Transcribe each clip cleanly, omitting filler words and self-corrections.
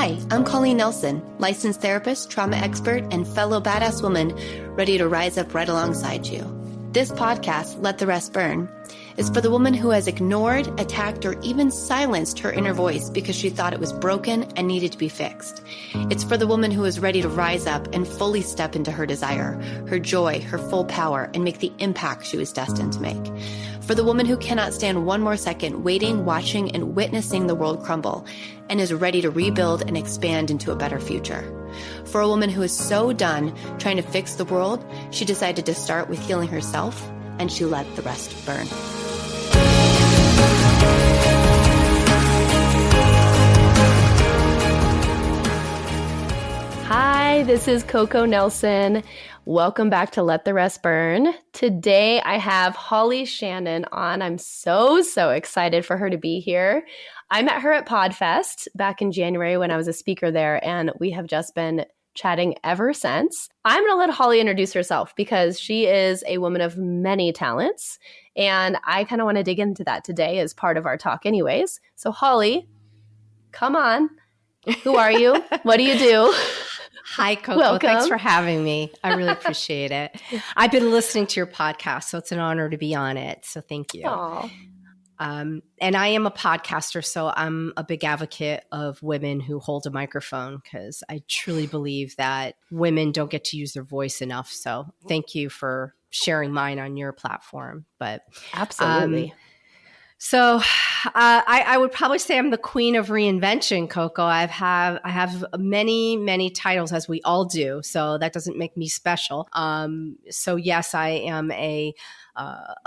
Hi, I'm Colleen Nelson, licensed therapist, trauma expert, and fellow badass woman ready to rise up right alongside you. This podcast, Let the Rest Burn, is for the woman who has ignored, attacked, or even silenced her inner voice because she thought it was broken and needed to be fixed. It's for the woman who is ready to rise up and fully step into her desire, her joy, her full power, and make the impact she was destined to make. For the woman who cannot stand one more second waiting, watching, and witnessing the world crumble and is ready to rebuild and expand into a better future. For a woman who is so done trying to fix the world, she decided to start with healing herself, and she let the rest burn. Hi, this is Coco Nelson. Welcome back to Let the Rest Burn. Today I have Holly Shannon on. I'm so excited for her to be here. I met her at PodFest back in January when I was a speaker there, and we have just been chatting ever since. I'm going to let Holly introduce herself because she is a woman of many talents, and I kind of want to dig into that today as part of our talk anyways. So Holly, come on. Who are you? What do you do? Hi, Coco. Welcome. Thanks for having me. I really appreciate it. I've been listening to your podcast, so it's an honor to be on it. So thank you. And I am a podcaster, so I'm a big advocate of women who hold a microphone because I truly believe that women don't get to use their voice enough. So thank you for sharing mine on your platform. But Absolutely. So I would probably say I'm the queen of reinvention, Coco. I have many titles, as we all do. So that doesn't make me special. So yes, I am a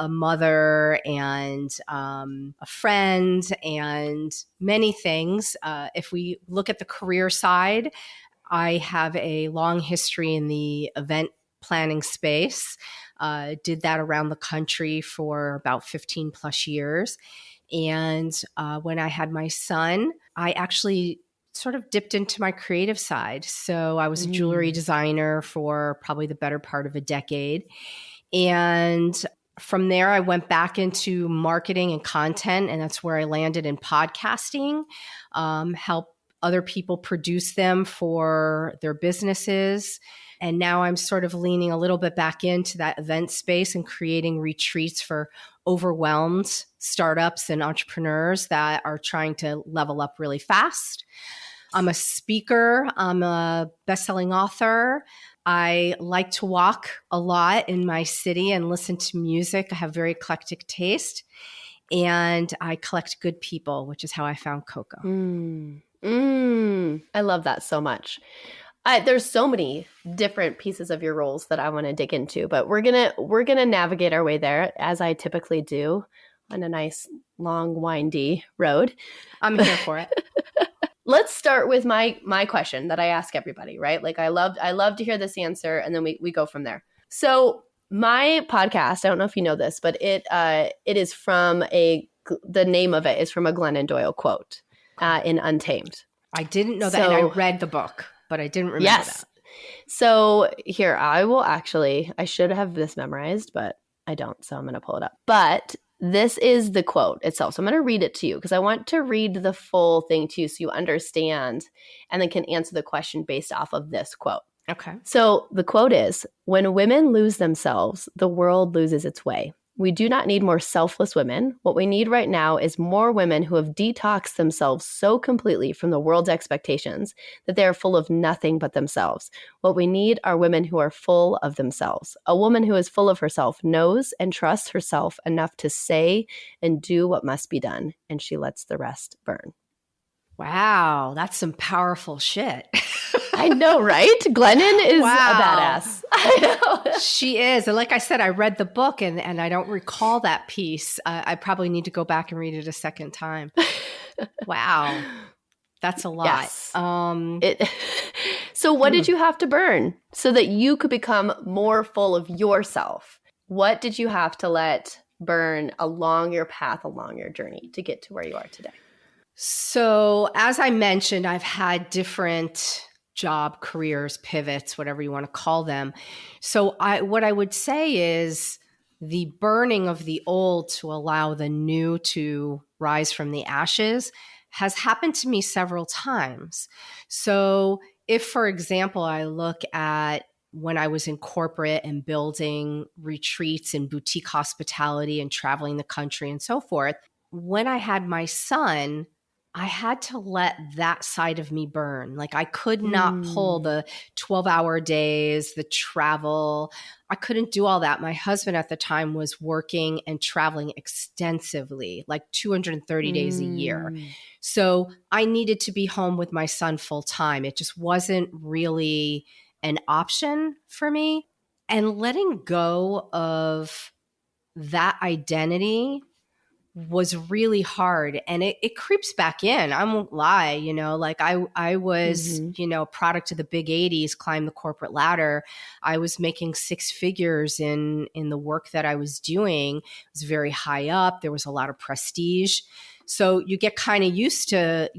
mother and a friend and many things. If we look at the career side, I have a long history in the event planning space. Did that around the country for about 15 plus years. And when I had my son, I actually sort of dipped into my creative side. So I was a jewelry designer for probably the better part of a decade. And from there, I went back into marketing and content, and that's where I landed in podcasting, help other people produce them for their businesses. And now I'm sort of leaning a little bit back into that event space and creating retreats for overwhelmed startups and entrepreneurs that are trying to level up really fast. I'm a speaker. I'm a best-selling author. I like to walk a lot in my city and listen to music. I have very eclectic taste. And I collect good people, which is how I found Coco. I love that so much. There's so many different pieces of your roles that I want to dig into, but we're gonna navigate our way there as I typically do on a nice long windy road. I'm here for it. Let's start with my question that I ask everybody, right? Like I love to hear this answer, and then we go from there. So my podcast, I don't know if you know this, but it is from the name of it is from a Glennon Doyle quote in Untamed. I didn't know that, and I read the book, but I didn't remember that. So here, I should have this memorized, but I don't, so I'm going to pull it up. But this is the quote itself. So I'm going to read it to you because I want to read the full thing to you so you understand and then can answer the question based off of this quote. Okay. So the quote is, "When women lose themselves, the world loses its way. We do not need more selfless women. What we need right now is more women who have detoxed themselves so completely from the world's expectations that they are full of nothing but themselves. What we need are women who are full of themselves. A woman who is full of herself knows and trusts herself enough to say and do what must be done, and she lets the rest burn." Wow, that's some powerful shit. I know, right? Glennon is a badass. I know. She is. And like I said, I read the book and I don't recall that piece. I probably need to go back and read it a second time. Wow. That's a lot. Yes. So what did you have to burn so that you could become more full of yourself? What did you have to let burn along your path, along your journey to get to where you are today? So as I mentioned, I've had different job careers, pivots, whatever you want to call them. So what I would say is the burning of the old to allow the new to rise from the ashes has happened to me several times. So if, for example, I look at when I was in corporate and building retreats and boutique hospitality and traveling the country and so forth, when I had my son, I had to let that side of me burn. Like I could not pull the 12-hour days, the travel. I couldn't do all that. My husband at the time was working and traveling extensively, like 230 days a year. So I needed to be home with my son full time. It just wasn't really an option for me. And letting go of that identity was really hard, and it creeps back in. I won't lie, like I was, a product of the big 80s, climbed the corporate ladder. I was making six figures in the work that I was doing. It was very high up. There was a lot of prestige. So you get kind of used to,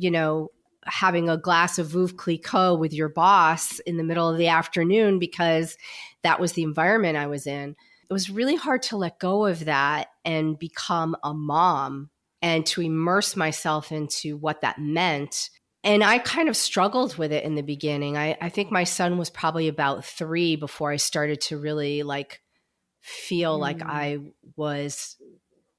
having a glass of Veuve Clicquot with your boss in the middle of the afternoon because that was the environment I was in. It was really hard to let go of that and become a mom and to immerse myself into what that meant. And I kind of struggled with it in the beginning. I think my son was probably about 3 before I started to really feel like I was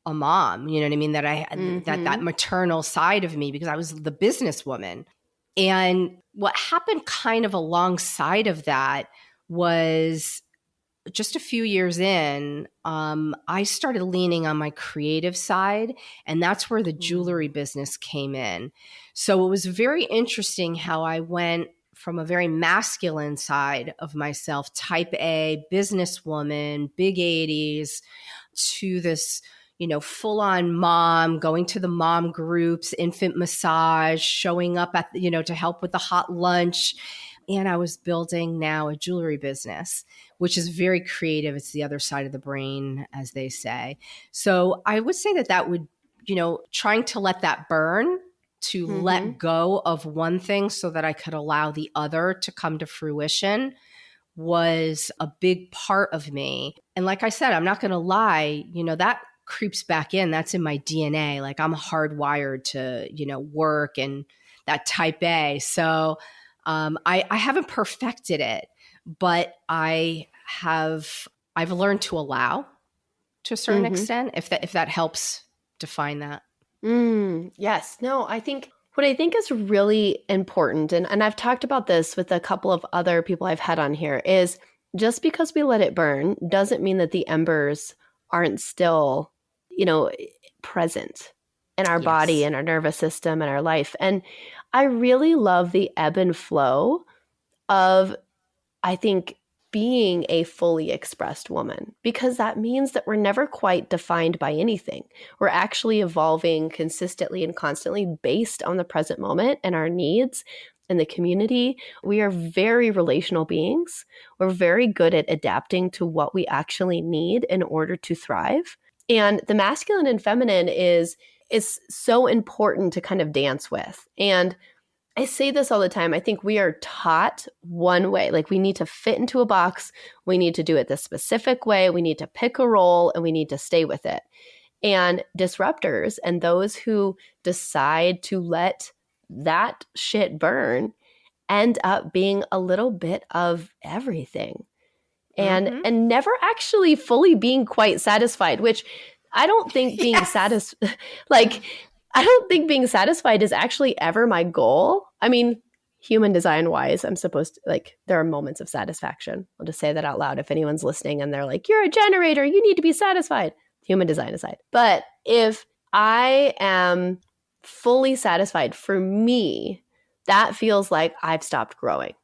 a mom, you know what I mean? That I had that maternal side of me because I was the businesswoman. And what happened kind of alongside of that was just a few years in, I started leaning on my creative side, and that's where the jewelry business came in. So it was very interesting how I went from a very masculine side of myself, type A, businesswoman, big 80s, to this, full-on mom, going to the mom groups, infant massage, showing up at, to help with the hot lunch. And I was building now a jewelry business, which is very creative. It's the other side of the brain, as they say. So I would say that would, trying to let that burn, to let go of one thing so that I could allow the other to come to fruition was a big part of me. And like I said, I'm not going to lie, that creeps back in. That's in my DNA. Like I'm hardwired to, work and that type A. So I haven't perfected it, but I've learned to allow to a certain extent, if that helps define that. Yes. No, what I think is really important, and I've talked about this with a couple of other people I've had on here, is just because we let it burn doesn't mean that the embers aren't still, present in our body and our nervous system and our life. And I really love the ebb and flow of, I think, being a fully expressed woman, because that means that we're never quite defined by anything. We're actually evolving consistently and constantly based on the present moment and our needs and the community. We are very relational beings. We're very good at adapting to what we actually need in order to thrive. And the masculine and feminine is so important to kind of dance with. And I say this all the time. I think we are taught one way. Like we need to fit into a box. We need to do it this specific way. We need to pick a role and we need to stay with it. And disruptors and those who decide to let that shit burn end up being a little bit of everything. And never actually fully being quite satisfied, which I don't think being satisfied, I don't think being satisfied is actually ever my goal. I mean, human design wise, I'm supposed to, there are moments of satisfaction. I'll just say that out loud if anyone's listening and they're like, you're a generator, you need to be satisfied, human design aside. But if I am fully satisfied, for me, that feels like I've stopped growing.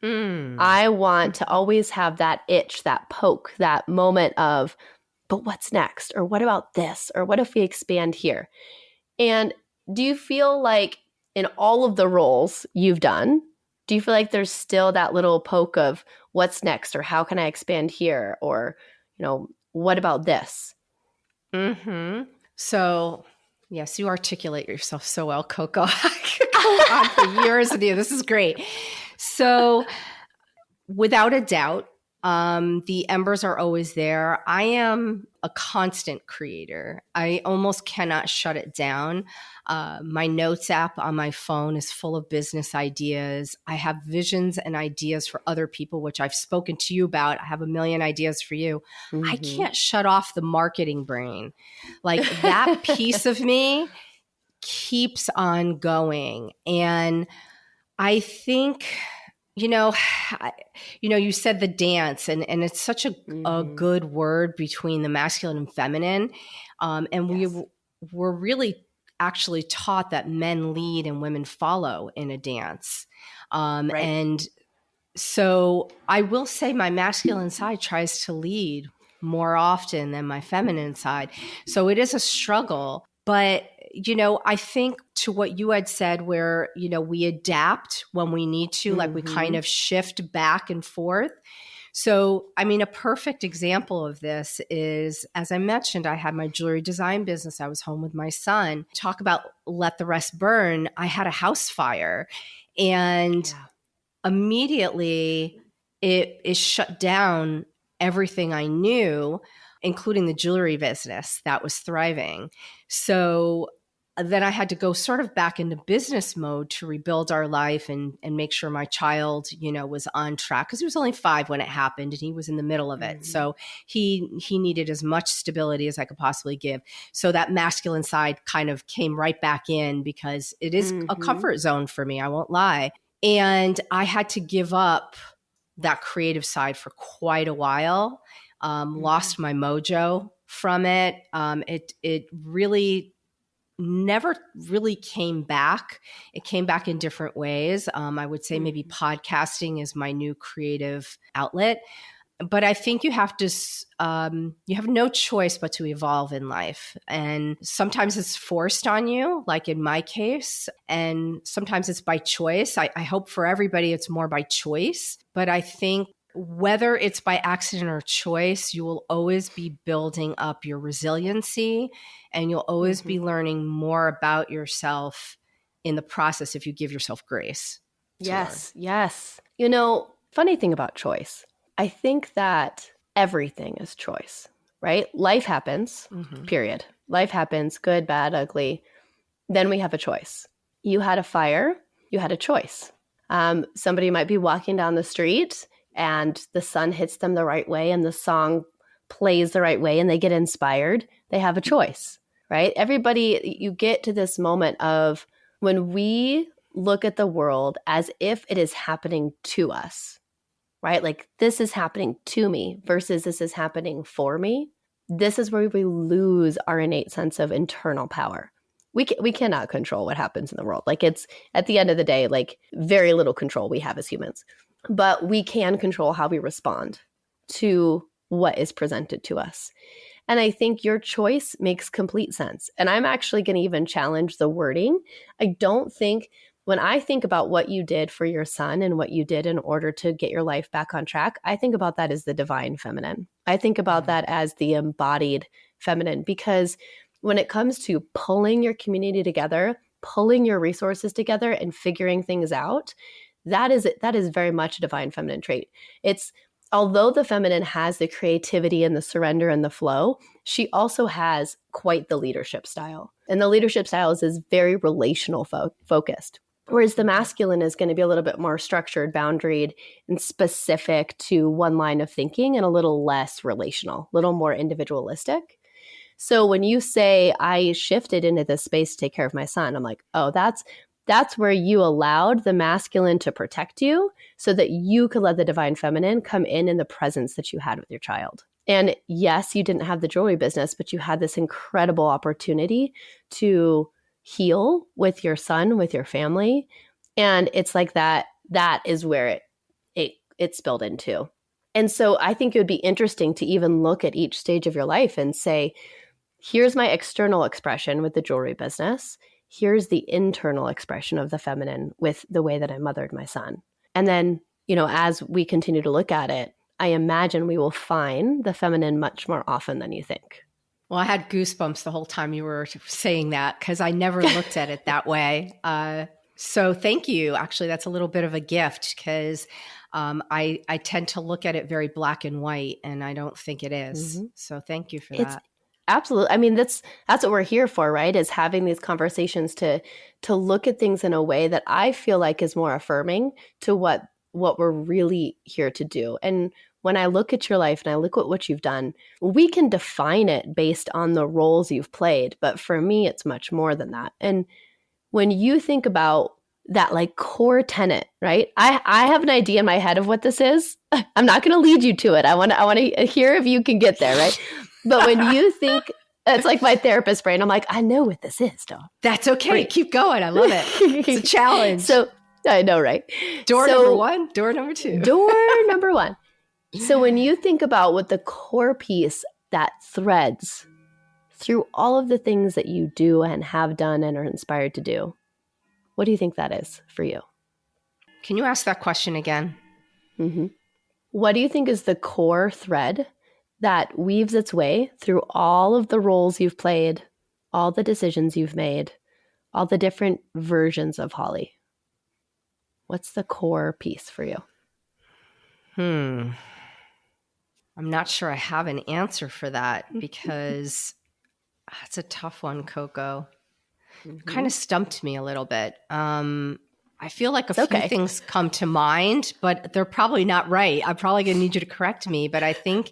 I want to always have that itch, that poke, that moment of, but what's next? Or what about this? Or what if we expand here? And do you feel like in all of the roles you've done, do you feel like there's still that little poke of what's next? Or how can I expand here? Or, what about this? So, yes, you articulate yourself so well, Coco. I could go on for years with you. This is great. So, without a doubt, The embers are always there. I am a constant creator. I almost cannot shut it down. My notes app on my phone is full of business ideas. I have visions and ideas for other people, which I've spoken to you about. I have a million ideas for you. I can't shut off the marketing brain. Like that piece of me keeps on going. And I think, you said the dance, and it's such a good word between the masculine and feminine. And we're really actually taught that men lead and women follow in a dance. Right. And so I will say my masculine side tries to lead more often than my feminine side. So it is a struggle. But, I think to what you had said where, we adapt when we need to, like we kind of shift back and forth. So, a perfect example of this is, as I mentioned, I had my jewelry design business. I was home with my son. Talk about let the rest burn. I had a house fire and immediately it shut down everything I knew, including the jewelry business that was thriving. So then I had to go sort of back into business mode to rebuild our life and make sure my child, was on track, because he was only 5 when it happened and he was in the middle of it. So he needed as much stability as I could possibly give. So that masculine side kind of came right back in because it is a comfort zone for me. I won't lie. And I had to give up that creative side for quite a while. Lost my mojo from it. It really never really came back. It came back in different ways. I would say maybe podcasting is my new creative outlet. But I think you have to, you have no choice but to evolve in life. And sometimes it's forced on you, like in my case, and sometimes it's by choice. I hope for everybody it's more by choice. But I think whether it's by accident or choice, you will always be building up your resiliency and you'll always be learning more about yourself in the process if you give yourself grace. Yes. Funny thing about choice, I think that everything is choice, right? Life happens, period. Life happens, good, bad, ugly. Then we have a choice. You had a fire, you had a choice. Somebody might be walking down the street and the sun hits them the right way and the song plays the right way and they get inspired. They have a choice, right? Everybody, you get to this moment of when we look at the world as if it is happening to us, right? Like this is happening to me versus this is happening for me. This is where we lose our innate sense of internal power. We cannot control what happens in the world. Like it's at the end of the day, like very little control we have as humans, but we can control how we respond to what is presented to us. And I think your choice makes complete sense. And I'm actually going to even challenge the wording. I don't think when I think about what you did for your son and what you did in order to get your life back on track, I think about that as the divine feminine. I think about that as the embodied feminine, because when it comes to pulling your community together, pulling your resources together and figuring things out, that is very much a divine feminine trait. It's although the feminine has the creativity and the surrender and the flow, she also has quite the leadership style. And the leadership style is very relational focused. Whereas the masculine is going to be a little bit more structured, boundaried, and specific to one line of thinking and a little less relational, a little more individualistic. So when you say I shifted into this space to take care of my son, I'm like, oh, that's where you allowed the masculine to protect you so that you could let the divine feminine come in the presence that you had with your child. And yes, you didn't have the jewelry business, but you had this incredible opportunity to heal with your son, with your family. And it's like that is where it spilled into. And so I think it would be interesting to even look at each stage of your life and say, here's my external expression with the jewelry business. Here's the internal expression of the feminine with the way that I mothered my son. And then, as we continue to look at it, I imagine we will find the feminine much more often than you think. Well, I had goosebumps the whole time you were saying that because I never looked at it that way. So thank you. Actually, that's a little bit of a gift because I tend to look at it very black and white, and I don't think it is. Mm-hmm. So thank you for It's that. absolutely. I mean, that's what we're here for, right? Is having these conversations to look at things in a way that I feel like is more affirming to what we're really here to do. And when I look at your life and I look at what you've done, we can define it based on the roles you've played. But for me, it's much more than that. And when you think about that like core tenet, right? I have an idea in my head of what this is. I'm not going to lead you to it. I want to hear if you can get there, right? But when you think, it's like my therapist brain. I'm like, I know what this is, though. That's okay. Right. Keep going. I love it. It's a challenge. So I know, right? Door number one, door number two. Door number one. So when you think about what the core piece that threads through all of the things that you do and have done and are inspired to do, what do you think that is for you? Can you ask that question again? Mm-hmm. What do you think is the core thread that weaves its way through all of the roles you've played, all the decisions you've made, all the different versions of Holly? What's the core piece for you? I'm not sure I have an answer for that because it's a tough one, Coco. Mm-hmm. Kind of stumped me a little bit. I feel like a few things come to mind, but they're probably not right. I'm probably going to need you to correct me, but I think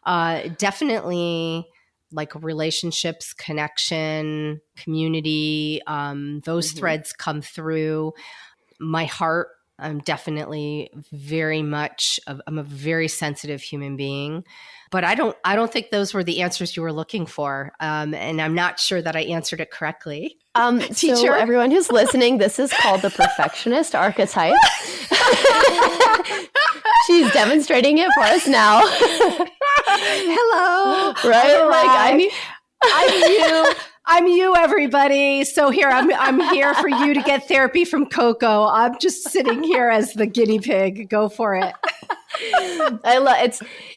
definitely like relationships, connection, community, those threads come through. My heart, I'm definitely I'm a very sensitive human being, but I don't think those were the answers you were looking for. And I'm not sure that I answered it correctly. Teacher? So everyone who's listening, this is called the perfectionist archetype. She's demonstrating it for us now. Hello. Right? I'm you, everybody. So here, I'm here for you to get therapy from Coco. I'm just sitting here as the guinea pig. Go for it.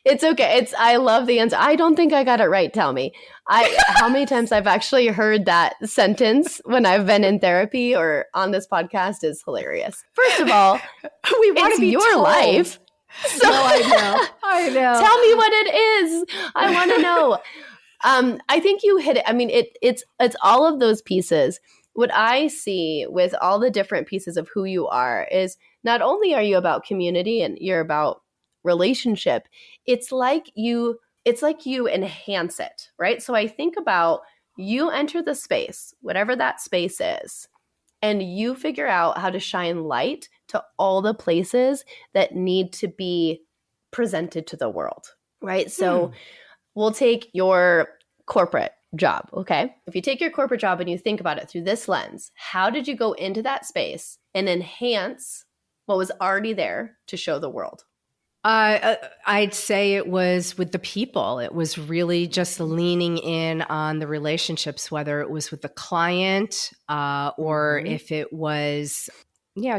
It's okay. I love the answer. I don't think I got it right. Tell me. How many times I've actually heard that sentence when I've been in therapy or on this podcast is hilarious. First of all, we want to be your told. life. So no, I know. Tell me what it is. I want to know. I think you hit it. I mean, it's all of those pieces. What I see with all the different pieces of who you are is not only are you about community and you're about relationship, it's like you enhance it, right? So I think about you enter the space, whatever that space is, and you figure out how to shine light to all the places that need to be presented to the world, right? So we'll take your corporate job, okay? If you take your corporate job and you think about it through this lens, how did you go into that space and enhance what was already there to show the world? I'd say it was with the people. It was really just leaning in on the relationships, whether it was with the client or if it was,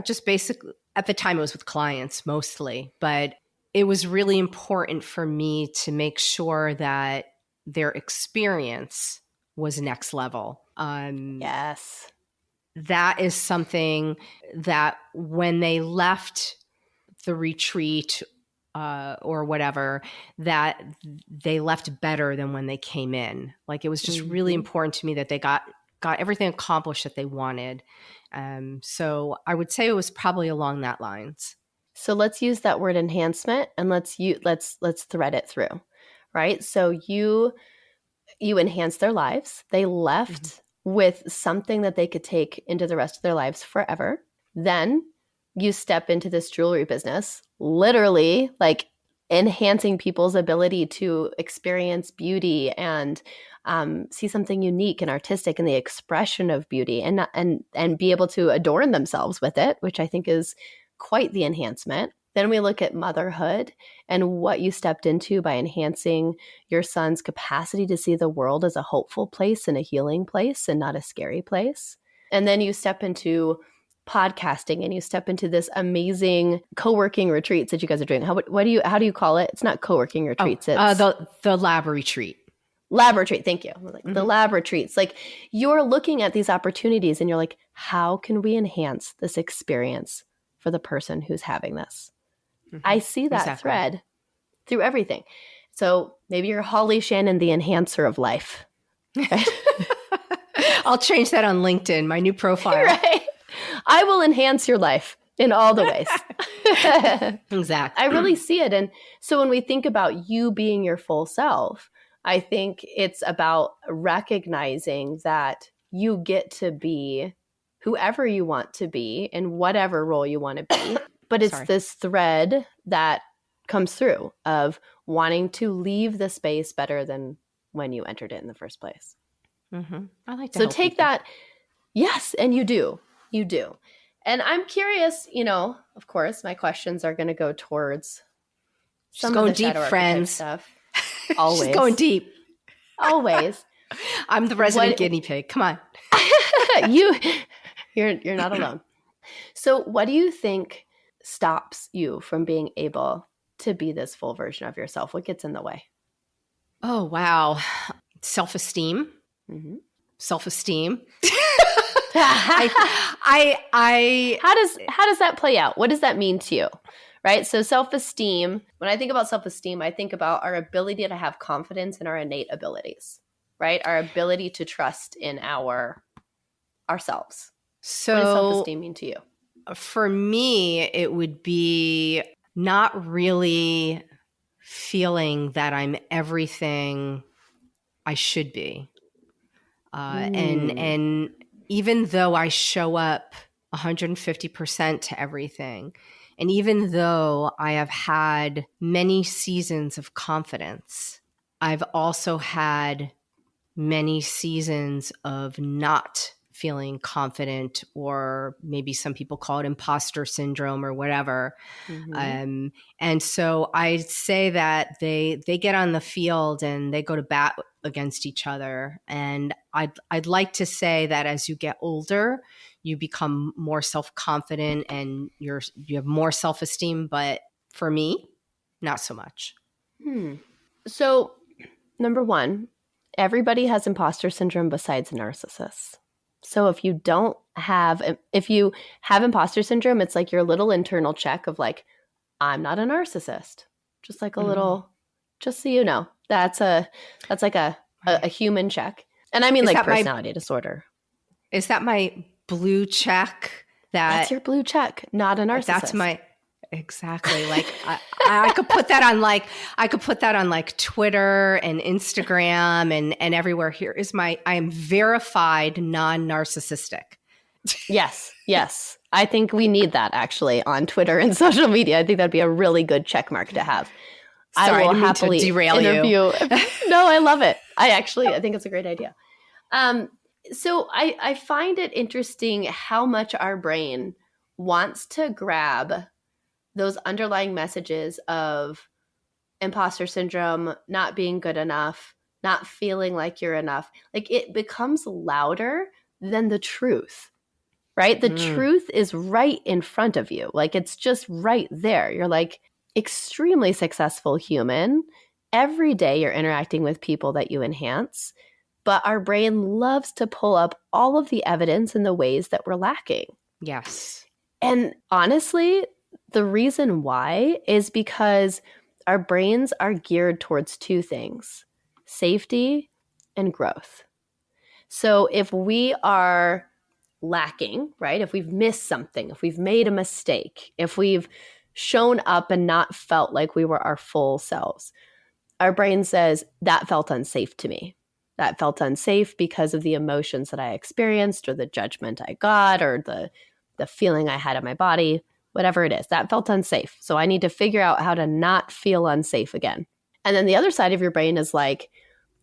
just basically at the time it was with clients mostly. But it was really important for me to make sure that their experience was next level. Yes. That is something that when they left the retreat or whatever, that they left better than when they came in. Like it was just really important to me that they got everything accomplished that they wanted. So I would say it was probably along that lines. So let's use that word enhancement and let's thread it through, right? So you enhanced their lives. They left with something that they could take into the rest of their lives forever. Then you step into this jewelry business, literally like enhancing people's ability to experience beauty and see something unique and artistic in the expression of beauty and be able to adorn themselves with it, which I think is quite the enhancement. Then we look at motherhood and what you stepped into by enhancing your son's capacity to see the world as a hopeful place and a healing place and not a scary place. And then you step into podcasting and you step into this amazing co-working retreats that you guys are doing. How do you call it? It's not co-working retreats. It's the lab retreat. Lab retreat. Thank you. The lab retreats. Like you're looking at these opportunities and you're like, how can we enhance this experience for the person who's having this? I see that thread through everything. So maybe you're Holly Shannon, the enhancer of life. Right? I'll change that on LinkedIn, my new profile. Right. I will enhance your life in all the ways. Exactly. I really see it. And so when we think about you being your full self, I think it's about recognizing that you get to be whoever you want to be in whatever role you want to be. But it's this thread that comes through of wanting to leave the space better than when you entered it in the first place. Mm-hmm. I like to So help take people. that. Yes. And you do. You do. And I'm curious, of course, my questions are going to go towards some going of the deep, shadow friends. stuff. Always. She's going deep. Always. I'm the resident guinea pig. Come on. You're not alone. So what do you think stops you from being able to be this full version of yourself? What gets in the way? Oh, wow. Self-esteem. Mm-hmm. Self-esteem. How does that play out? What does that mean to you? Right? So self-esteem, when I think about self-esteem, I think about our ability to have confidence in our innate abilities, right? Our ability to trust in ourselves. So what does self-esteem mean to you? For me, it would be not really feeling that I'm everything I should be. And even though I show up 150% to everything, and even though I have had many seasons of confidence, I've also had many seasons of not feeling confident, or maybe some people call it imposter syndrome or whatever. Mm-hmm. And so I'd say that they get on the field and they go to bat against each other. And I'd like to say that as you get older, you become more self-confident and you have more self-esteem. But for me, not so much. So, number one, everybody has imposter syndrome besides narcissists. So if you have imposter syndrome, it's like your little internal check of like, I'm not a narcissist. Just like a little, just so you know, that's like a human check. And I mean like personality disorder. Is that my blue check? That's your blue check, not a narcissist. That's my, exactly. Like I could put that on like Twitter and Instagram and everywhere. Here is I am verified non-narcissistic. Yes. I think we need that actually on Twitter and social media. I think that'd be a really good check mark to have. Sorry, I will happily derail interview. you. No, I love it. I think it's a great idea. So I find it interesting how much our brain wants to grab those underlying messages of imposter syndrome, not being good enough, not feeling like you're enough. Like it becomes louder than the truth, right? The truth is right in front of you. Like it's just right there. You're like extremely successful human. Every day you're interacting with people that you enhance, but our brain loves to pull up all of the evidence in the ways that we're lacking. Yes. And honestly, the reason why is because our brains are geared towards two things: safety and growth. So if we are lacking, right? If we've missed something, if we've made a mistake, if we've shown up and not felt like we were our full selves, our brain says, that felt unsafe to me. That felt unsafe because of the emotions that I experienced or the judgment I got or the feeling I had in my body. Whatever it is, that felt unsafe. So I need to figure out how to not feel unsafe again. And then the other side of your brain is like,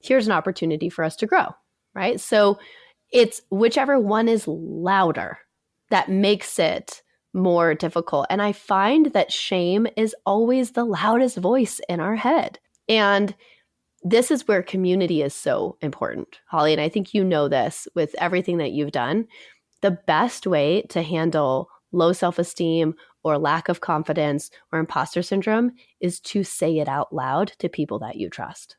here's an opportunity for us to grow, right? So it's whichever one is louder that makes it more difficult. And I find that shame is always the loudest voice in our head. And this is where community is so important, Holly. And I think you know this with everything that you've done. The best way to handle low self-esteem or lack of confidence or imposter syndrome is to say it out loud to people that you trust.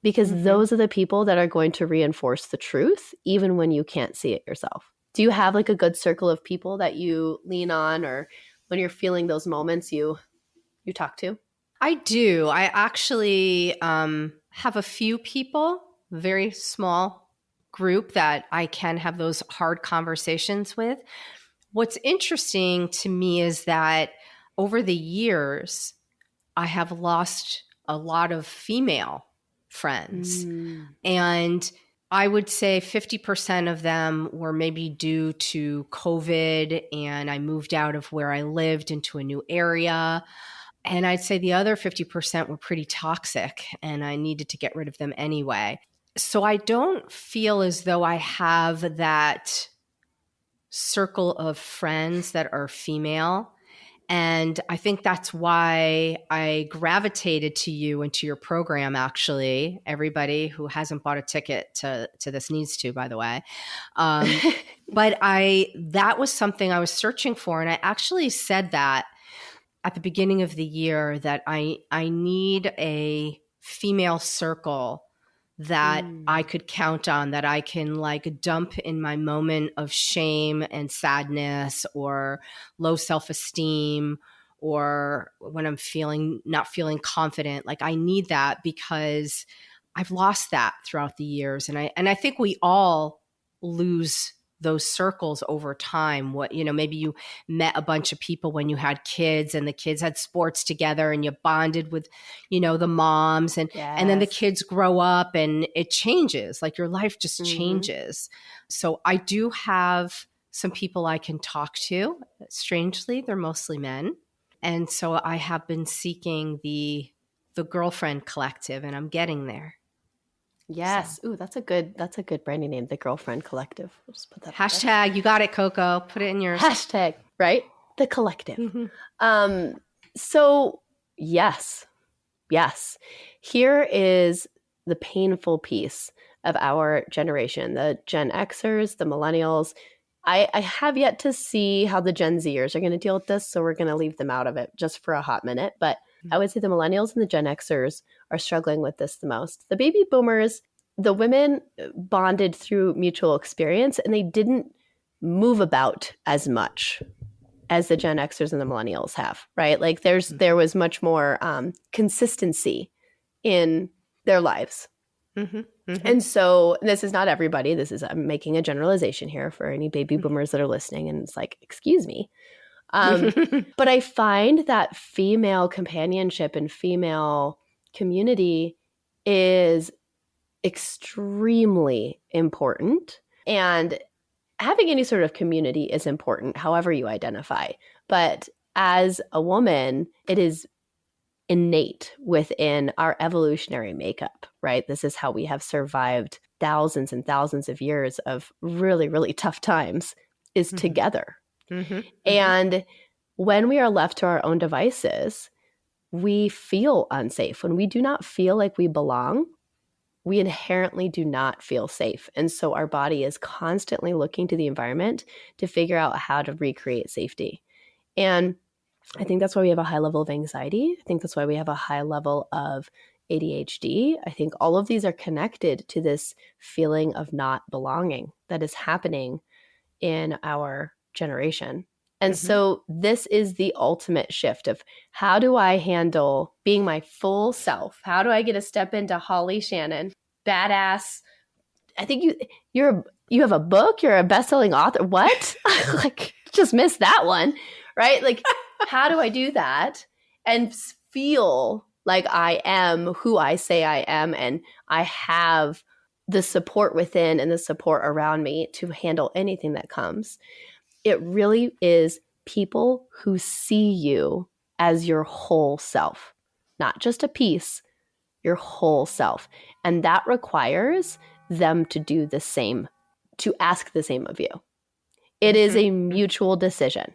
Because those are the people that are going to reinforce the truth, even when you can't see it yourself. Do you have like a good circle of people that you lean on, or when you're feeling those moments, you you talk to? I do. I actually have a few people, very small group that I can have those hard conversations with. What's interesting to me is that over the years, I have lost a lot of female friends. And I would say 50% of them were maybe due to COVID, and I moved out of where I lived into a new area. And I'd say the other 50% were pretty toxic, and I needed to get rid of them anyway. So I don't feel as though I have that circle of friends that are female. And I think that's why I gravitated to you and to your program, actually. Everybody who hasn't bought a ticket to this needs to, by the way. But that was something I was searching for. And I actually said that at the beginning of the year, that I need a female circle that I could count on, that I can like dump in my moment of shame and sadness or low self-esteem, or when I'm not feeling confident. Like I need that, because I've lost that throughout the years. And I think we all lose those circles over time. Maybe you met a bunch of people when you had kids, and the kids had sports together, and you bonded with, the moms, and then the kids grow up and it changes. Like your life just changes. So I do have some people I can talk to. Strangely, they're mostly men. And so I have been seeking the girlfriend collective, and I'm getting there. Yes. So. Ooh, that's a good branding name, the Girlfriend Collective. We'll just put that hashtag. You got it, Coco. Put it in your hashtag, right? The collective. So yes. Here is the painful piece of our generation, the Gen Xers, the millennials. I have yet to see how the Gen Zers are going to deal with this, so we're going to leave them out of it just for a hot minute. But I would say the millennials and the Gen Xers are struggling with this the most. The baby boomers, the women bonded through mutual experience, and they didn't move about as much as the Gen Xers and the millennials have, right? Like there was much more consistency in their lives. And so this is not everybody. I'm making a generalization here for any baby boomers that are listening. And it's like, excuse me. But I find that female companionship and female community is extremely important. And having any sort of community is important, however you identify. But as a woman, it is innate within our evolutionary makeup, right? This is how we have survived thousands and thousands of years of really, really tough times, is together. And when we are left to our own devices, we feel unsafe. When we do not feel like we belong, we inherently do not feel safe. And so our body is constantly looking to the environment to figure out how to recreate safety. And I think that's why we have a high level of anxiety. I think that's why we have a high level of ADHD. I think all of these are connected to this feeling of not belonging that is happening in our generation. And so this is the ultimate shift of how do I handle being my full self? How do I get a step into Holly Shannon, badass? I think you have a book, you're a best-selling author. What? Like, just missed that one, right? Like, how do I do that and feel like I am who I say I am, and I have the support within and the support around me to handle anything that comes? It really is people who see you as your whole self, not just a piece, your whole self. And that requires them to do the same, to ask the same of you. It is a mutual decision.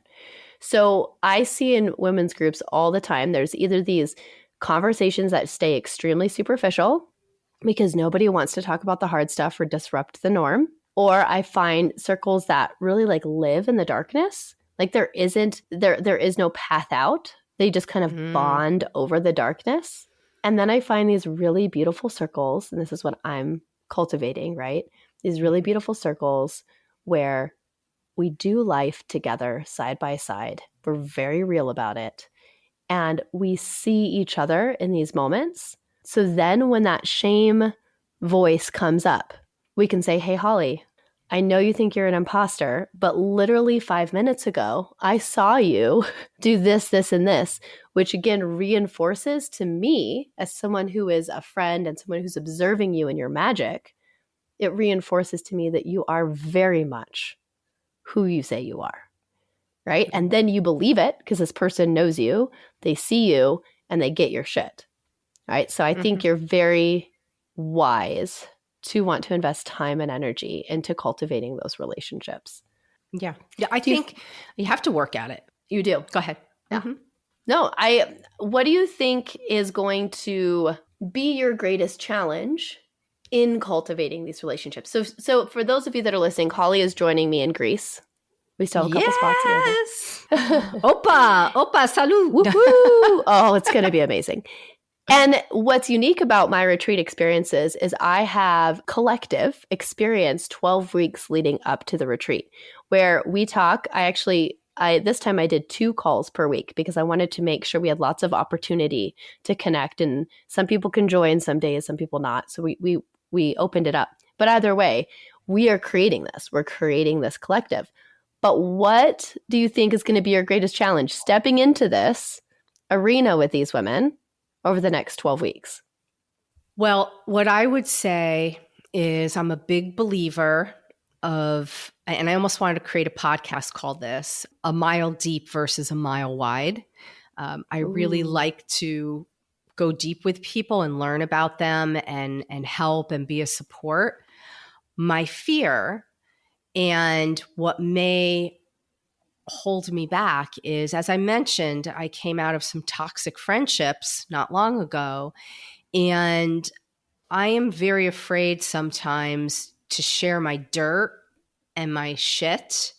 So I see in women's groups all the time, there's either these conversations that stay extremely superficial because nobody wants to talk about the hard stuff or disrupt the norm. Or I find circles that really like live in the darkness. Like there is no path out. They just kind of bond over the darkness. And then I find these really beautiful circles, and this is what I'm cultivating, right? These really beautiful circles where we do life together side by side. We're very real about it. and we see each other in these moments. So then when that shame voice comes up, we can say, hey, Holly, I know you think you're an imposter, but literally 5 minutes ago, I saw you do this, this, and this, which again reinforces to me as someone who is a friend and someone who's observing you in your magic, it reinforces to me that you are very much who you say you are, right? And then you believe it because this person knows you, they see you, and they get your shit, right? So I think you're very wise to want to invest time and energy into cultivating those relationships. Yeah. I think you have to work at it. You do. Go ahead. Yeah. No, what do you think is going to be your greatest challenge in cultivating these relationships? So for those of you that are listening, Holly is joining me in Greece. We still have a couple spots here. Yes. Opa, salud. Woohoo! Oh, it's going to be amazing. And what's unique about my retreat experiences is I have collective experience 12 weeks leading up to the retreat where we talk. This time I did 2 calls per week because I wanted to make sure we had lots of opportunity to connect, and some people can join some days, some people not. So we opened it up. But either way, we are creating this. We're creating this collective. But what do you think is going to be your greatest challenge stepping into this arena with these women over the next 12 weeks? Well, what I would say is I'm a big believer of, and I almost wanted to create a podcast called this, a mile deep versus a mile wide. I really like to go deep with people and learn about them and help and be a support. My fear and what may hold me back is, as I mentioned, I came out of some toxic friendships not long ago, and I am very afraid sometimes to share my dirt and my shit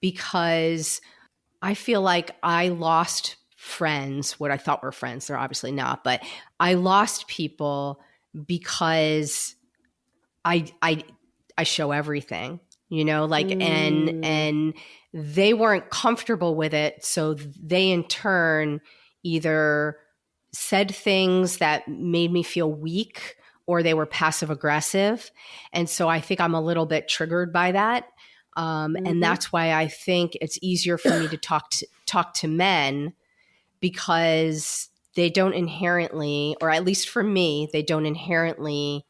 because I feel like I lost friends, what I thought were friends. They're obviously not, but I lost people because I show everything, and they weren't comfortable with it. So they in turn either said things that made me feel weak or they were passive aggressive. And so I think I'm a little bit triggered by that. And that's why I think it's easier for me to talk to men because they don't inherently, or at least for me, they don't inherently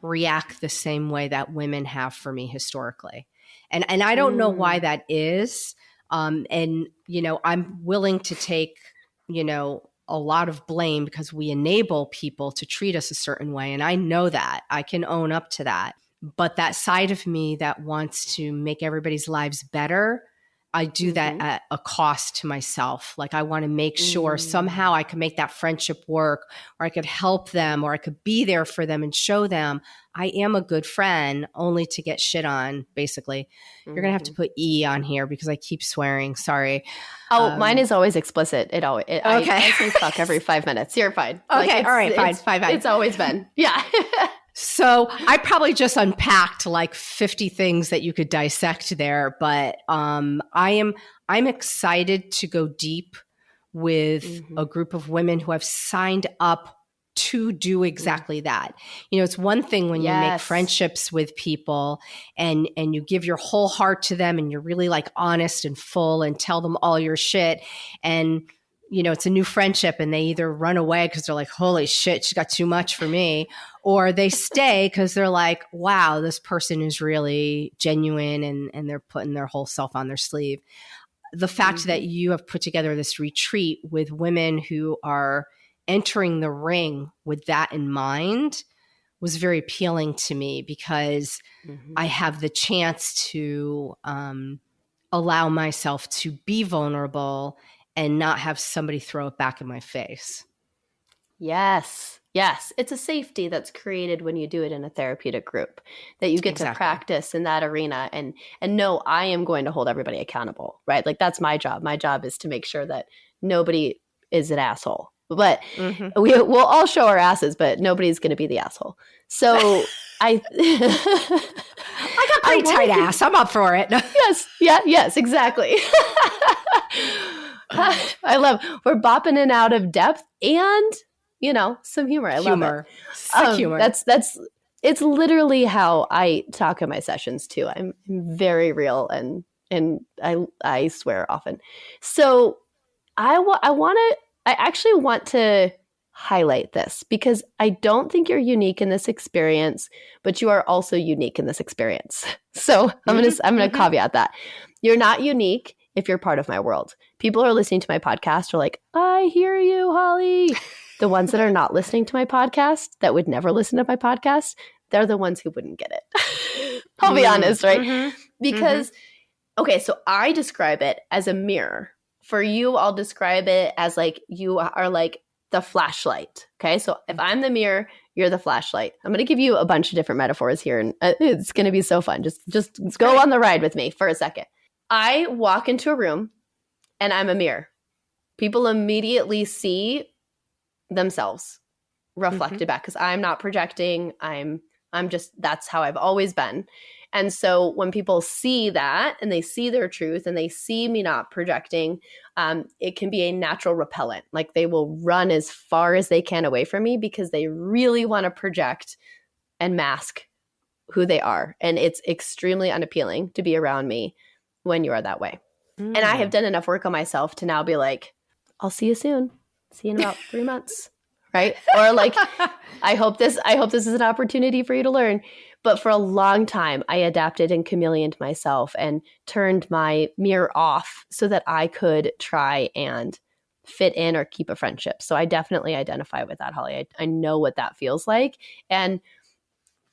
react the same way that women have for me historically. And I don't know why that is. And, I'm willing to take, a lot of blame because we enable people to treat us a certain way. And I know that. I can own up to that. But that side of me that wants to make everybody's lives better, I do that at a cost to myself. Like I want to make sure somehow I can make that friendship work, or I could help them, or I could be there for them and show them I am a good friend, only to get shit on, basically. You're going to have to put E on here because I keep swearing. Sorry. Oh, mine is always explicit. Okay. I say fuck every 5 minutes. You're fine. Okay. All right. Fine. It's always been. Yeah. So I probably just unpacked like 50 things that you could dissect there, but I'm excited to go deep with a group of women who have signed up to do exactly that. It's one thing when you make friendships with people and you give your whole heart to them and you're really like honest and full and tell them all your shit, and it's a new friendship and they either run away because they're like, holy shit, she got too much for me. Or they stay because they're like, wow, this person is really genuine and they're putting their whole self on their sleeve. The fact that you have put together this retreat with women who are entering the ring with that in mind was very appealing to me because I have the chance to allow myself to be vulnerable and not have somebody throw it back in my face. Yes. It's a safety that's created when you do it in a therapeutic group, that you get to practice in that arena and know I am going to hold everybody accountable, right? Like that's my job. My job is to make sure that nobody is an asshole. But we'll all show our asses, but nobody's going to be the asshole. So I got pretty tight ass. I'm up for it. Yes, exactly. I love, we're bopping in and out of depth and, you know, some humor. I love it. Sick humor. It's literally how I talk in my sessions too. I'm very real and I swear often. So I actually want to highlight this because I don't think you're unique in this experience, but you are also unique in this experience. So I'm gonna caveat that. You're not unique if you're part of my world. People are listening to my podcast are like, I hear you, Holly. The ones that are not listening to my podcast, that would never listen to my podcast, they're the ones who wouldn't get it. I'll be honest, right? Because, okay, so I describe it as a mirror. For you, I'll describe it as like you are like the flashlight. Okay, so if I'm the mirror, you're the flashlight. I'm going to give you a bunch of different metaphors here, and it's going to be so fun. Just go on the ride with me for a second. I walk into a room, and I'm a mirror. People immediately see themselves reflected back because I'm not projecting. I'm just, that's how I've always been. And so when people see that and they see their truth and they see me not projecting, it can be a natural repellent. Like they will run as far as they can away from me because they really want to project and mask who they are. And it's extremely unappealing to be around me when you are that way. And I have done enough work on myself to now be like, I'll see you soon. See you in about 3 months. Right? Or like, I hope this is an opportunity for you to learn. But for a long time, I adapted and chameleoned myself and turned my mirror off so that I could try and fit in or keep a friendship. So I definitely identify with that, Holly. I know what that feels like. And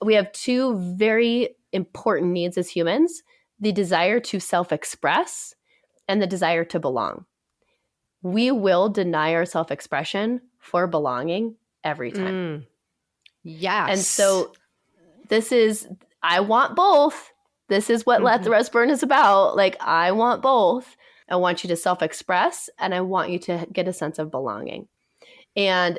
we have two very important needs as humans, the desire to self-express and the desire to belong. We will deny our self-expression for belonging every time. Yes. And so I want both. This is what Let the Rest Burn is about. Like, I want both. I want you to self-express and I want you to get a sense of belonging. And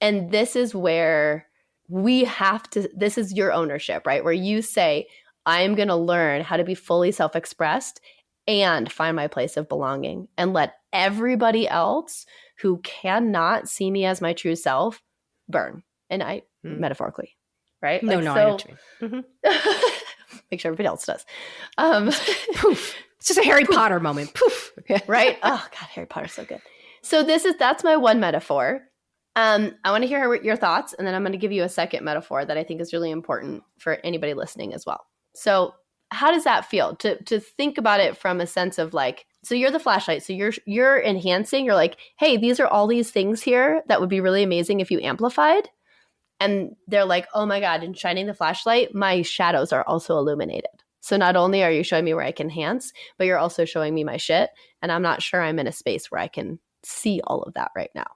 this is where we have to, this is your ownership, right? Where you say, I'm going to learn how to be fully self-expressed and find my place of belonging and let everybody else who cannot see me as my true self burn. And I, metaphorically, right? No, like, I know what you mean. Make sure everybody else does. Poof. It's just a Harry Potter moment. Poof. Right? Oh God, Harry Potter's so good. So that's my one metaphor. I want to hear your thoughts, and then I'm going to give you a second metaphor that I think is really important for anybody listening as well. So how does that feel to think about it from a sense of like, so you're the flashlight. So you're enhancing, you're like, hey, these are all these things here that would be really amazing if you amplified. And they're like, oh my God, in shining the flashlight, my shadows are also illuminated. So not only are you showing me where I can enhance, but you're also showing me my shit. And I'm not sure I'm in a space where I can see all of that right now.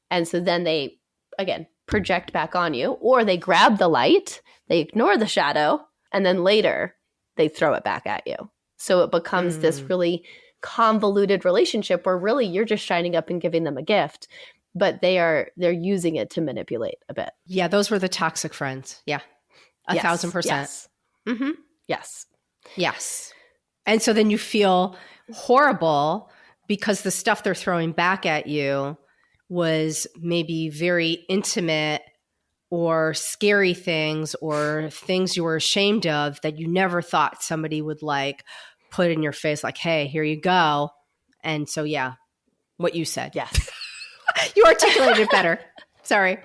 And so then they, again, project back on you, or they grab the light, they ignore the shadow, and then later they throw it back at you. So it becomes this really convoluted relationship where really you're just shining up and giving them a gift, but they're using it to manipulate a bit. Yeah, those were the toxic friends. Yeah, 1,000%. Yes. Mm-hmm. Yes. Yes. And so then you feel horrible because the stuff they're throwing back at you was maybe very intimate or scary things or things you were ashamed of that you never thought somebody would like put in your face like, hey, here you go. And so, yeah, what you said. Yes. You articulated it better. Sorry.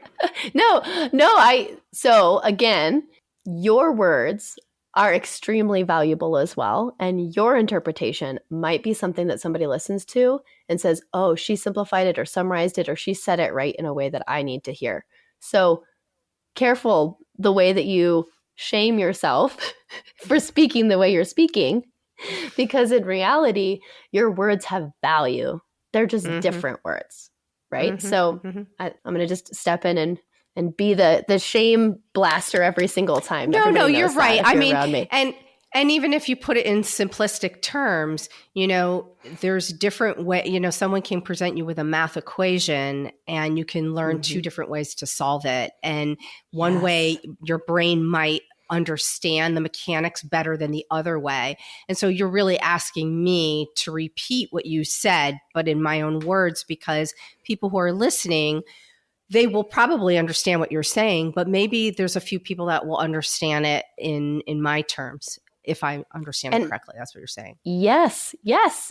So again, your words are extremely valuable as well. And your interpretation might be something that somebody listens to and says, oh, she simplified it or summarized it, or she said it right in a way that I need to hear. So careful the way that you shame yourself for speaking the way you're speaking, because in reality, your words have value. They're just different words, right? So I'm going to just step in and be the shame blaster every single time. No, you're right. I mean, and even if you put it in simplistic terms, there's different way, someone can present you with a math equation and you can learn two different ways to solve it. And one way your brain might understand the mechanics better than the other way. And so you're really asking me to repeat what you said, but in my own words, because people who are listening, they will probably understand what you're saying, but maybe there's a few people that will understand it in my terms. If I understand it correctly, that's what you're saying. Yes.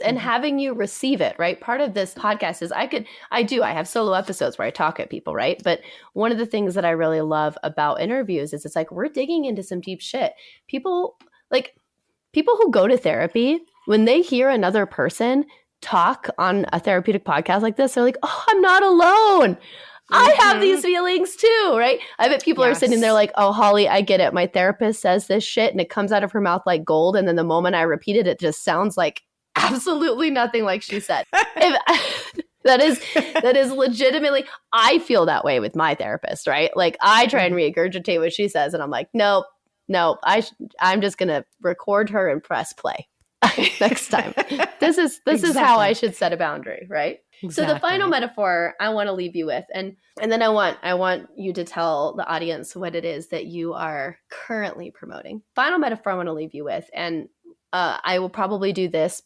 And having you receive it, right? Part of this podcast is I have solo episodes where I talk at people, right? But one of the things that I really love about interviews is it's like, we're digging into some deep shit. People who go to therapy, when they hear another person talk on a therapeutic podcast like this, they're like, oh, I'm not alone. I have these feelings too, right? I bet people are sitting there like, oh, Holly, I get it. My therapist says this shit and it comes out of her mouth like gold. And then the moment I repeat it, it just sounds like absolutely nothing like she said. That is legitimately, I feel that way with my therapist, right? Like I try and regurgitate what she says and I'm like, no, I'm just going to record her and press play next time. This is how I should set a boundary, right? Exactly. So the final metaphor I want to leave you with, and then I want you to tell the audience what it is that you are currently promoting. Final metaphor I want to leave you with, and I will probably do this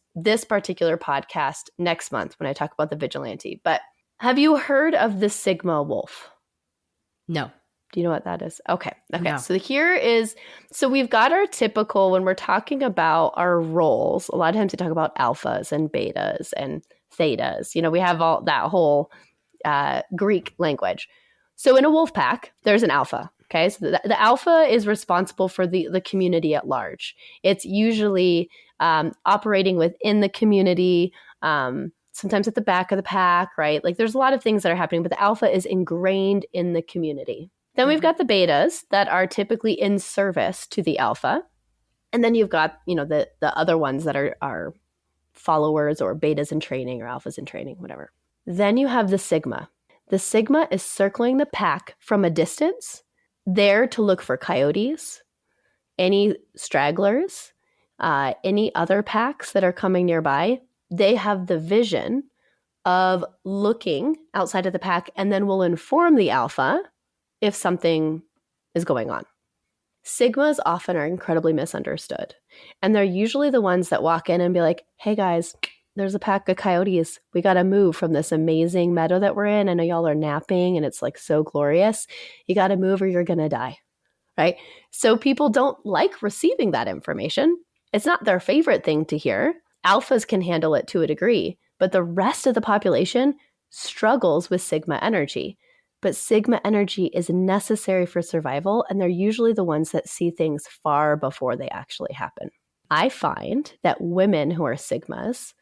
particular podcast next month when I talk about the vigilante. But have you heard of the Sigma wolf? No. Do you know what that is? Okay. No. So we've got our typical, when we're talking about our roles, a lot of times we talk about alphas and betas and thetas. You know, we have all that whole Greek language. So in a wolf pack, there's an alpha. Okay. So the alpha is responsible for the community at large. It's usually operating within the community, sometimes at the back of the pack, right? Like there's a lot of things that are happening, but the alpha is ingrained in the community. Then we've got the betas that are typically in service to the alpha. And then you've got, the other ones that are followers or betas in training or alphas in training, whatever. Then you have the Sigma. The Sigma is circling the pack from a distance, there to look for coyotes, any stragglers, any other packs that are coming nearby. They have the vision of looking outside of the pack and then will inform the alpha if something is going on. Sigmas often are incredibly misunderstood. And they're usually the ones that walk in and be like, hey guys, there's a pack of coyotes. We got to move from this amazing meadow that we're in. I know y'all are napping and it's like so glorious. You got to move or you're going to die, right? So people don't like receiving that information. It's not their favorite thing to hear. Alphas can handle it to a degree, but the rest of the population struggles with Sigma energy. But Sigma energy is necessary for survival, and they're usually the ones that see things far before they actually happen. I find that women who are Sigmas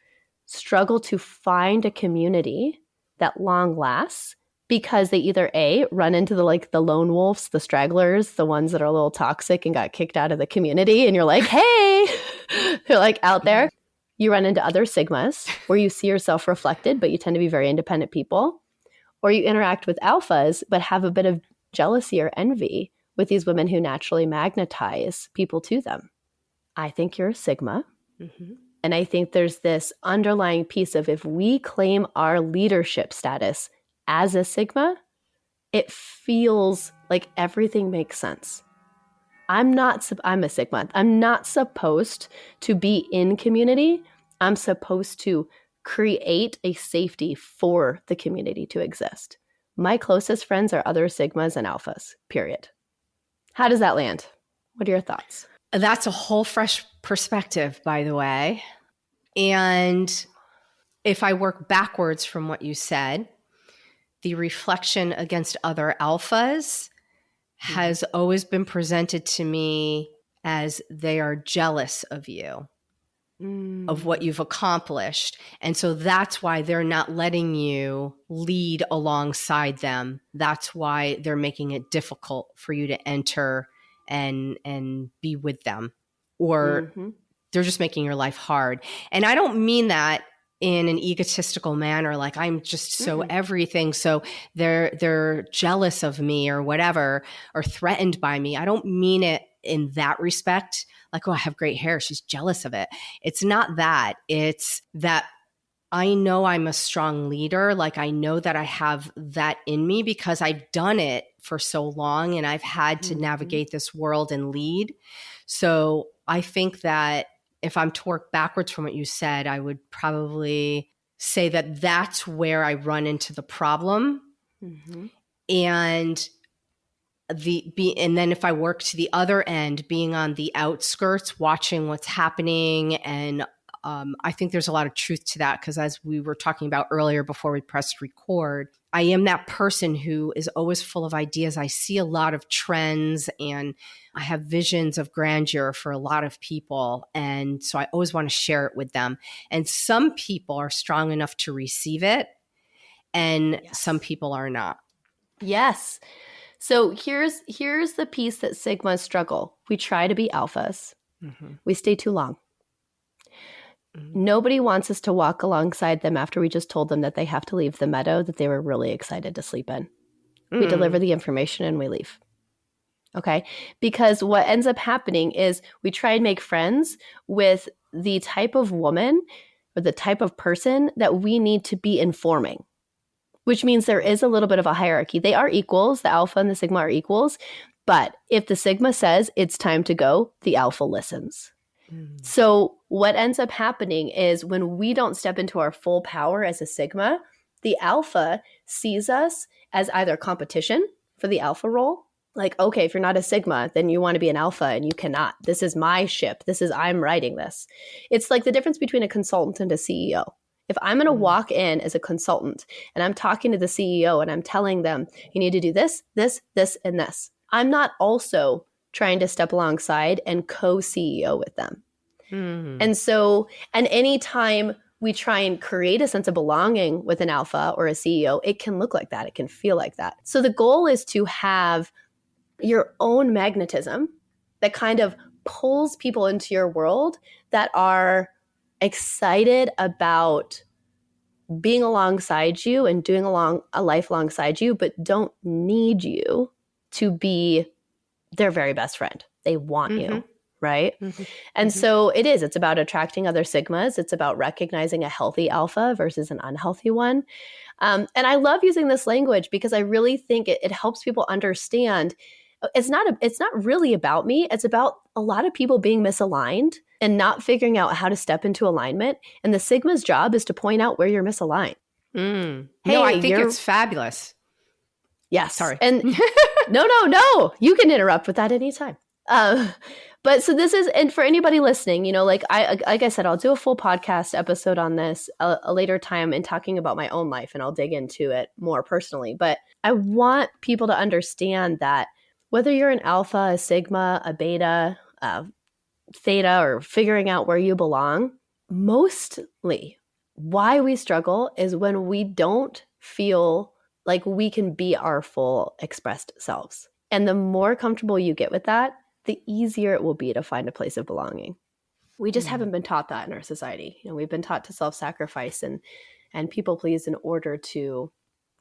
struggle to find a community that long lasts because they either A, run into the lone wolves, the stragglers, the ones that are a little toxic and got kicked out of the community, and you're like, hey, they're like out there. You run into other Sigmas where you see yourself reflected, but you tend to be very independent people. Or you interact with alphas, but have a bit of jealousy or envy with these women who naturally magnetize people to them. I think you're a Sigma. Mm-hmm. And I think there's this underlying piece of if we claim our leadership status as a Sigma, it feels like everything makes sense. I'm a Sigma. I'm not supposed to be in community. I'm supposed to create a safety for the community to exist. My closest friends are other Sigmas and alphas, period. How does that land? What are your thoughts? That's a whole fresh perspective, by the way. And if I work backwards from what you said, the reflection against other alphas has always been presented to me as they are jealous of you. Of what you've accomplished. And so that's why they're not letting you lead alongside them. That's why they're making it difficult for you to enter and be with them. Or they're just making your life hard. And I don't mean that in an egotistical manner, like I'm just so everything. So they're jealous of me or whatever, or threatened by me. I don't mean it in that respect. Like, oh, I have great hair. She's jealous of it. It's not that. It's that I know I'm a strong leader. Like I know that I have that in me because I've done it for so long, and I've had to navigate this world and lead. So I think that if I'm to work backwards from what you said, I would probably say that that's where I run into the problem. And then if I work to the other end, being on the outskirts, watching what's happening. And I think there's a lot of truth to that, because as we were talking about earlier before we pressed record, I am that person who is always full of ideas. I see a lot of trends and I have visions of grandeur for a lot of people. And so I always want to share it with them. And some people are strong enough to receive it, and some people are not. Yes. So here's the piece that Sigmas struggle. We try to be alphas. We stay too long. Nobody wants us to walk alongside them after we just told them that they have to leave the meadow that they were really excited to sleep in. We deliver the information and we leave. Okay? Because what ends up happening is we try and make friends with the type of woman or the type of person that we need to be informing, which means there is a little bit of a hierarchy. They are equals. The alpha and the sigma are equals. But if the sigma says it's time to go, the alpha listens. So what ends up happening is when we don't step into our full power as a sigma, the alpha sees us as either competition for the alpha role. Like, okay, if you're not a sigma, then you want to be an alpha and you cannot. This is my ship. I'm riding this. It's like the difference between a consultant and a CEO. If I'm going to walk in as a consultant and I'm talking to the CEO and I'm telling them, you need to do this, this, this, and this, I'm not also trying to step alongside and co-CEO with them. And so, and anytime we try and create a sense of belonging with an alpha or a CEO, it can look like that. It can feel like that. So the goal is to have your own magnetism that kind of pulls people into your world that are excited about being alongside you and doing a life alongside you, but don't need you to be their very best friend. They want you, right? And so it's about attracting other sigmas. It's about recognizing a healthy alpha versus an unhealthy one. And I love using this language because I really think it helps people understand it's not really about me. It's about a lot of people being misaligned and not figuring out how to step into alignment. And the sigma's job is to point out where you're misaligned. Hey, no, I think it's fabulous. Yes. Sorry. And no. You can interrupt with that anytime. But so this is, and for anybody listening, like I said, I'll do a full podcast episode on this a later time and talking about my own life, and I'll dig into it more personally. But I want people to understand that whether you're an alpha, a sigma, a beta, a theta, or figuring out where you belong, mostly why we struggle is when we don't feel like we can be our full expressed selves. And the more comfortable you get with that, the easier it will be to find a place of belonging. We just haven't been taught that in our society. We've been taught to self-sacrifice and people please in order to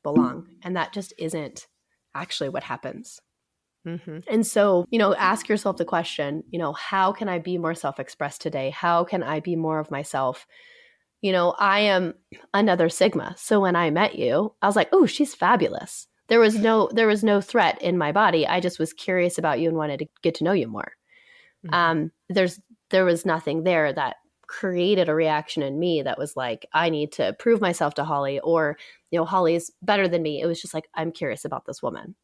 belong. And that just isn't actually what happens. And so, ask yourself the question, how can I be more self-expressed today? How can I be more of myself? I am another sigma. So when I met you, I was like, oh, she's fabulous. There was no threat in my body. I just was curious about you and wanted to get to know you more. There was nothing there that created a reaction in me that was like, I need to prove myself to Holly, or, Holly's better than me. It was just like, I'm curious about this woman.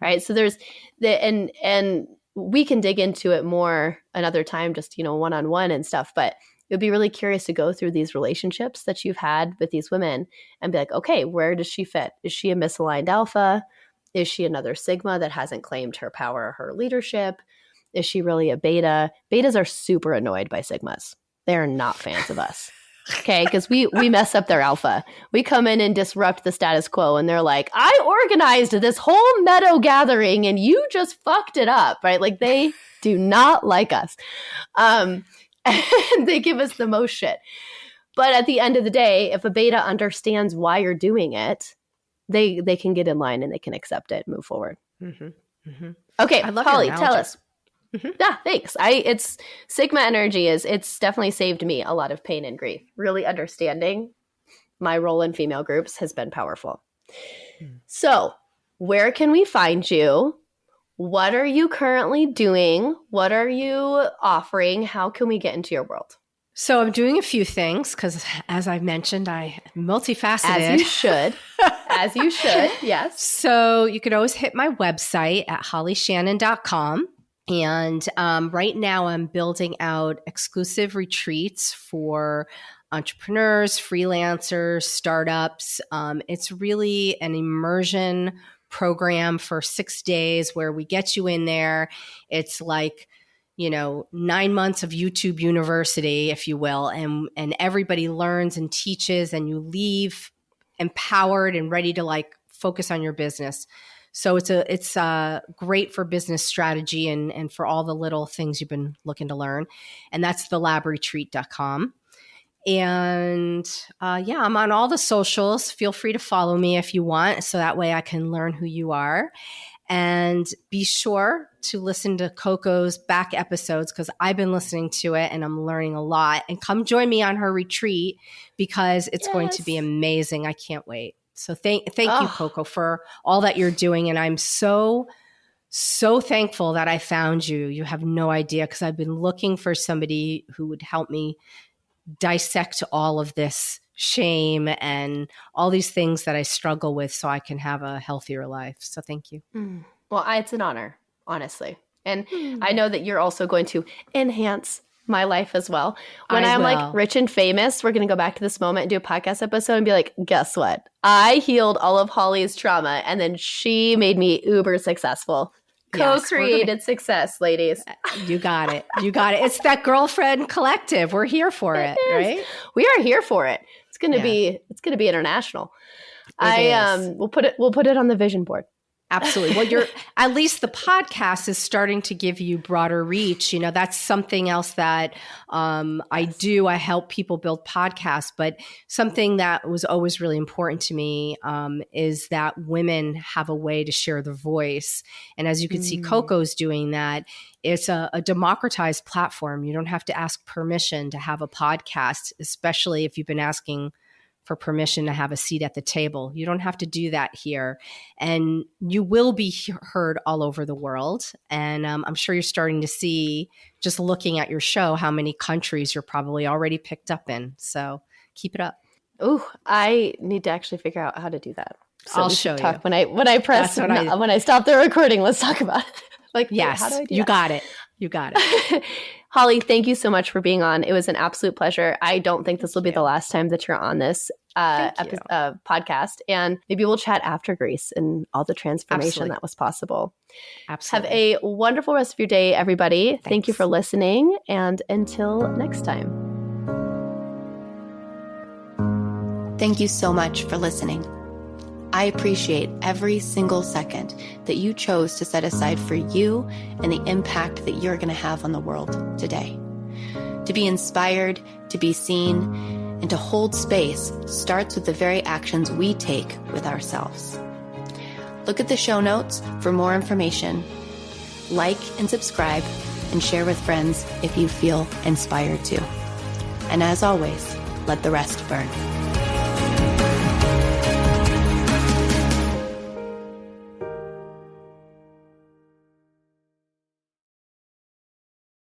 Right. So there's and we can dig into it more another time, just, one-on-one and stuff. But it would be really curious to go through these relationships that you've had with these women and be like, okay, where does she fit? Is she a misaligned alpha? Is she another sigma that hasn't claimed her power or her leadership? Is she really a beta? Betas are super annoyed by sigmas. They're not fans of us. Okay, because we mess up their alpha. We come in and disrupt the status quo, and they're like, I organized this whole meadow gathering, and you just fucked it up, right? Like, they do not like us. And they give us the most shit. But at the end of the day, if a beta understands why you're doing it, they can get in line and they can accept it and move forward. Okay, I love Holly, tell us. Yeah, thanks. It's sigma energy it's definitely saved me a lot of pain and grief. Really understanding my role in female groups has been powerful. So where can we find you? What are you currently doing? What are you offering? How can we get into your world? So I'm doing a few things because, as I've mentioned, I'm multifaceted. As you should. As you should, yes. So you could always hit my website at hollyshannon.com. And right now I'm building out exclusive retreats for entrepreneurs, freelancers, startups. It's really an immersion program for 6 days where we get you in there. It's like, 9 months of YouTube University, if you will, and everybody learns and teaches, and you leave empowered and ready to like focus on your business. So it's great for business strategy and for all the little things you've been looking to learn. And that's thelabretreat.com. And I'm on all the socials. Feel free to follow me if you want, so that way I can learn who you are. And be sure to listen to Coco's back episodes because I've been listening to it and I'm learning a lot. And come join me on her retreat because it's going to be amazing. I can't wait. So thank you, Coco, for all that you're doing. And I'm so thankful that I found you. You have no idea, because I've been looking for somebody who would help me dissect all of this shame and all these things that I struggle with so I can have a healthier life. So thank you. Well, it's an honor, honestly. And I know that you're also going to enhance my life as well. When I'm like rich and famous, we're going to go back to this moment and do a podcast episode and be like, guess what? I healed all of Holly's trauma and then she made me uber successful. Co-created success, ladies. You got it. You got it. It's that girlfriend collective. We're here for it, right? We are here for it. It's going to be international. We'll put it on the vision board. Absolutely. Well, at least the podcast is starting to give you broader reach. That's something else that I do. I help people build podcasts, but something that was always really important to me is that women have a way to share their voice. And as you can see, Coco's doing that. It's a democratized platform. You don't have to ask permission to have a podcast, especially if you've been asking for permission to have a seat at the table. You don't have to do that here. And you will be heard all over the world. And I'm sure you're starting to see, just looking at your show, how many countries you're probably already picked up in. So keep it up. Ooh, I need to actually figure out how to do that. So I'll show you. When I stop the recording, let's talk about it. Like, yes, how do I do you that? got it. You got it. Holly, thank you so much for being on. It was an absolute pleasure. I don't think this will be the last time that you're on this podcast. And maybe we'll chat after Greece and all the transformation that was possible. Absolutely. Have a wonderful rest of your day, everybody. Thanks. Thank you for listening. And until next time. Thank you so much for listening. I appreciate every single second that you chose to set aside for you and the impact that you're going to have on the world today. To be inspired, to be seen, and to hold space starts with the very actions we take with ourselves. Look at the show notes for more information. Like and subscribe and share with friends if you feel inspired to. And as always, let the rest burn.